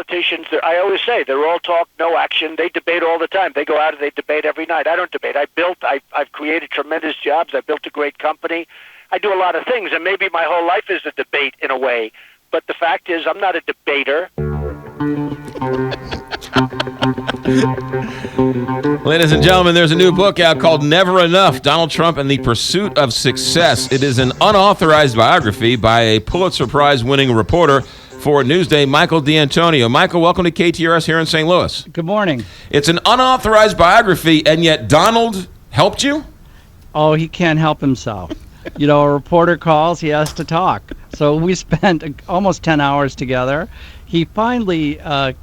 politicians, I always say, they're all talk, no action. They debate all the time. They go out and they debate every night. I don't debate. I've created tremendous jobs. I built a great company. I do a lot of things, and maybe my whole life is a debate in a way. But the fact is, I'm not a debater. Ladies and gentlemen, there's a new book out called Never Enough, Donald Trump and the Pursuit of Success. It is an unauthorized biography by a Pulitzer Prize-winning reporter for Newsday, Michael D'Antonio. Michael, welcome to KTRS here in St. Louis. Good morning. It's an unauthorized biography, and yet Donald helped you? Oh, he can't help himself. You know, a reporter calls, he has to talk. So we spent almost 10 hours together. He finally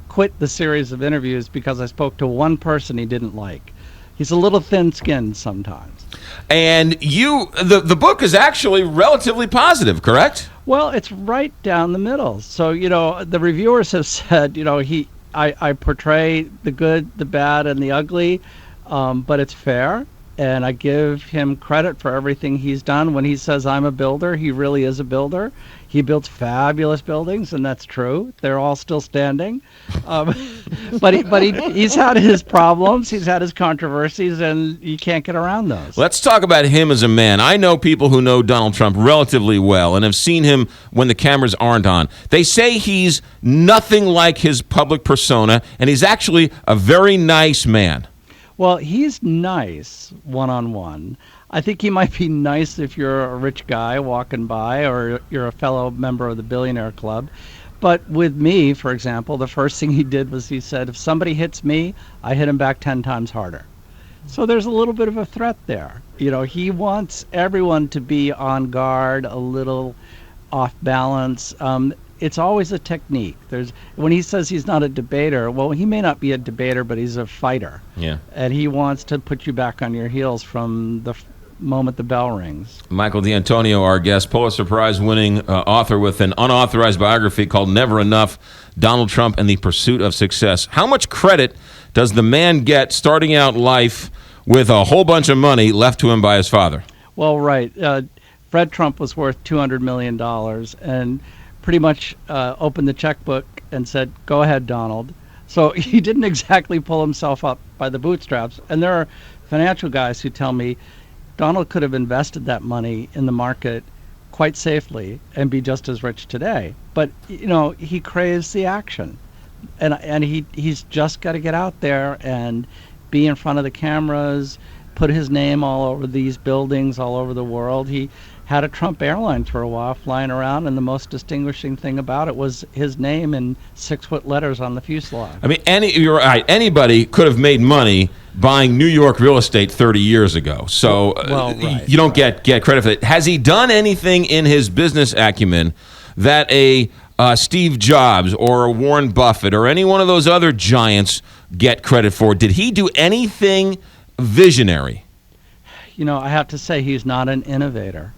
quit the series of interviews because I spoke to one person he didn't like. He's a little thin-skinned sometimes. And the book is actually relatively positive, correct? Well, it's right down the middle. So, you know, the reviewers have said, you know, I portray the good, the bad, and the ugly, but it's fair. And I give him credit for everything he's done. When he says I'm a builder, he really is a builder. He builds fabulous buildings, and that's true. They're all still standing. But he's had his problems. He's had his controversies, and you can't get around those. Let's talk about him as a man. I know people who know Donald Trump relatively well and have seen him when the cameras aren't on. They say he's nothing like his public persona, and he's actually a very nice man. Well, he's nice one-on-one. I think he might be nice if you're a rich guy walking by or you're a fellow member of the billionaire club. But with me, for example, the first thing he did was he said, if somebody hits me, I hit him back 10 times harder. So there's a little bit of a threat there. You know, he wants everyone to be on guard, a little off balance. It's always a technique. When he says he's not a debater, well, he may not be a debater, but he's a fighter. Yeah. And he wants to put you back on your heels from the moment the bell rings. Michael D'Antonio, our guest, Pulitzer Prize-winning author with an unauthorized biography called Never Enough, Donald Trump and the Pursuit of Success. How much credit does the man get starting out life with a whole bunch of money left to him by his father? Well, right. Fred Trump was worth $200 million, and pretty much opened the checkbook and said, go ahead, Donald. So he didn't exactly pull himself up by the bootstraps. And there are financial guys who tell me Donald could have invested that money in the market quite safely and be just as rich today. But, you know, he craves the action. And he's just got to get out there and be in front of the cameras, put his name all over these buildings all over the world. He had a Trump airline for a while flying around, and the most distinguishing thing about it was his name in 6-foot letters on the fuselage. I mean, you're right. Anybody could have made money buying New York real estate 30 years ago. So you don't get credit for it. Has he done anything in his business acumen that a Steve Jobs or a Warren Buffett or any one of those other giants get credit for? Did he do anything visionary? You know, I have to say he's not an innovator.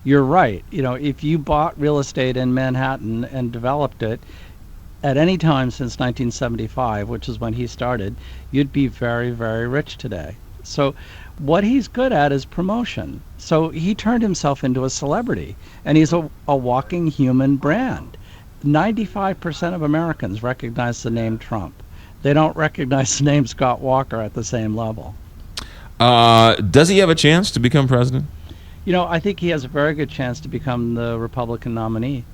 You're right. You know, if you bought real estate in Manhattan and developed it at any time since 1975, which is when he started, you'd be very, very rich today. So what he's good at is promotion. So he turned himself into a celebrity, and he's a walking human brand. 95% of Americans recognize the name Trump. They don't recognize the name Scott Walker at the same level. Does he have a chance to become president? You know, I think he has a very good chance to become the Republican nominee.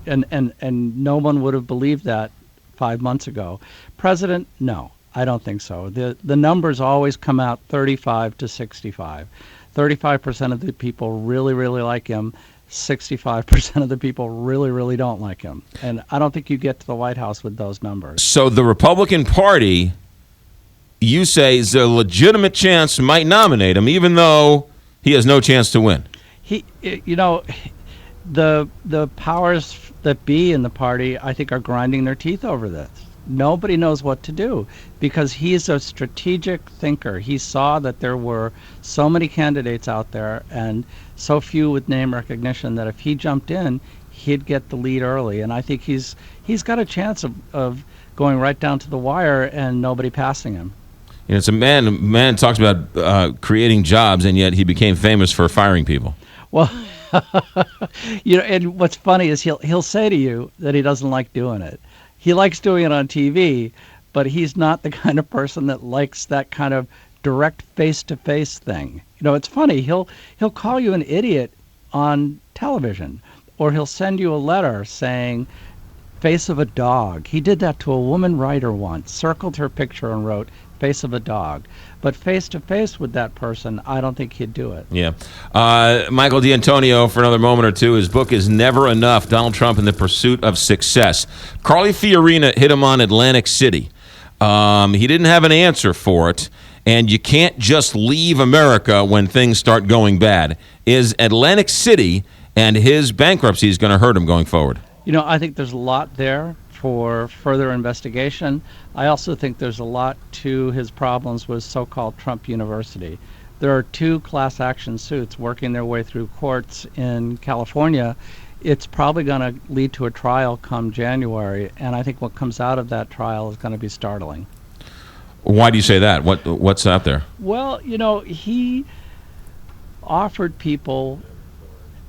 And no one would have believed that 5 months ago. President, no, I don't think so. The numbers always come out 35 to 65. 35% of the people really, really like him. 65% of the people really, really don't like him. And I don't think you get to the White House with those numbers. So the Republican Party, you say, is a legitimate chance might nominate him, even though he has no chance to win. You know, the powers that be in the party, I think, are grinding their teeth over this. Nobody knows what to do because he's a strategic thinker. He saw that there were so many candidates out there and so few with name recognition that if he jumped in, he'd get the lead early. And I think he's got a chance of going right down to the wire and nobody passing him. You know, it's a man talks about creating jobs, and yet he became famous for firing people. Well, you know, and what's funny is he'll say to you that he doesn't like doing it. he likes doing it on TV, but he's not the kind of person that likes that kind of direct face-to-face thing. It's funny. He'll call you an idiot on television, or he'll send you a letter saying, face of a dog. He did that to a woman writer once, circled her picture and wrote, face of a dog. But face-to-face with that person, I don't think he'd do it. Yeah. Michael D'Antonio, for another moment or two, his book is Never Enough, Donald Trump in the Pursuit of Success. Carly Fiorina hit him on Atlantic City. He didn't have an answer for it, and you can't just leave America when things start going bad. Is Atlantic City and his bankruptcy is going to hurt him going forward? I think there's a lot there for further investigation. I also think there's a lot to his problems with so-called Trump University. There are 2 class action suits working their way through courts in California. It's probably going to lead to a trial come January, and I think what comes out of that trial is going to be startling. Why do you say that? What's out there? Well, he offered people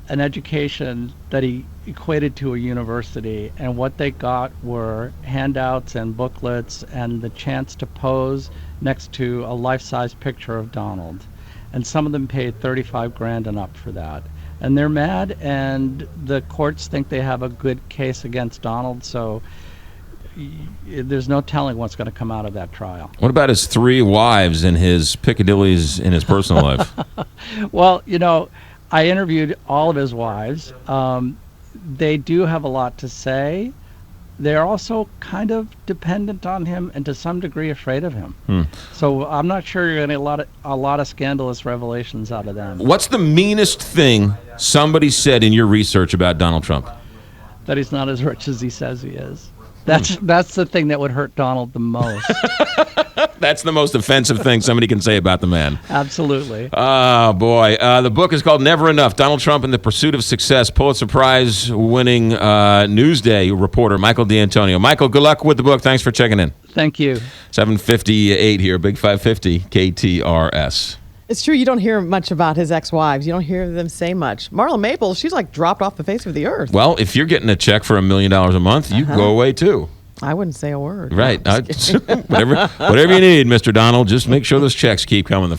an education that he equated to a university, and what they got were handouts and booklets and the chance to pose next to a life-size picture of Donald. And some of them paid $35,000 and up for that. And they're mad, and the courts think they have a good case against Donald, so there's no telling what's going to come out of that trial. What about his 3 wives and his Piccadillys in his personal life? Well, I interviewed all of his wives. They do have a lot to say. They're also kind of dependent on him and to some degree afraid of him. So I'm not sure you're going to get a lot of scandalous revelations out of them. What's the meanest thing somebody said in your research about Donald Trump? That he's not as rich as he says he is. That's the thing that would hurt Donald the most. That's the most offensive thing somebody can say about the man. Absolutely. Oh, boy. The book is called Never Enough, Donald Trump in the Pursuit of Success. Pulitzer Prize-winning Newsday reporter Michael D'Antonio. Michael, good luck with the book. Thanks for checking in. Thank you. 7:58 here, Big 550, KTRS. It's true, you don't hear much about his ex-wives. You don't hear them say much. Marla Maples, she's like dropped off the face of the earth. Well, if you're getting a check for $1 million a month, you go away too. I wouldn't say a word. Right. Whatever you need, Mr. Donald, just make sure those checks keep coming.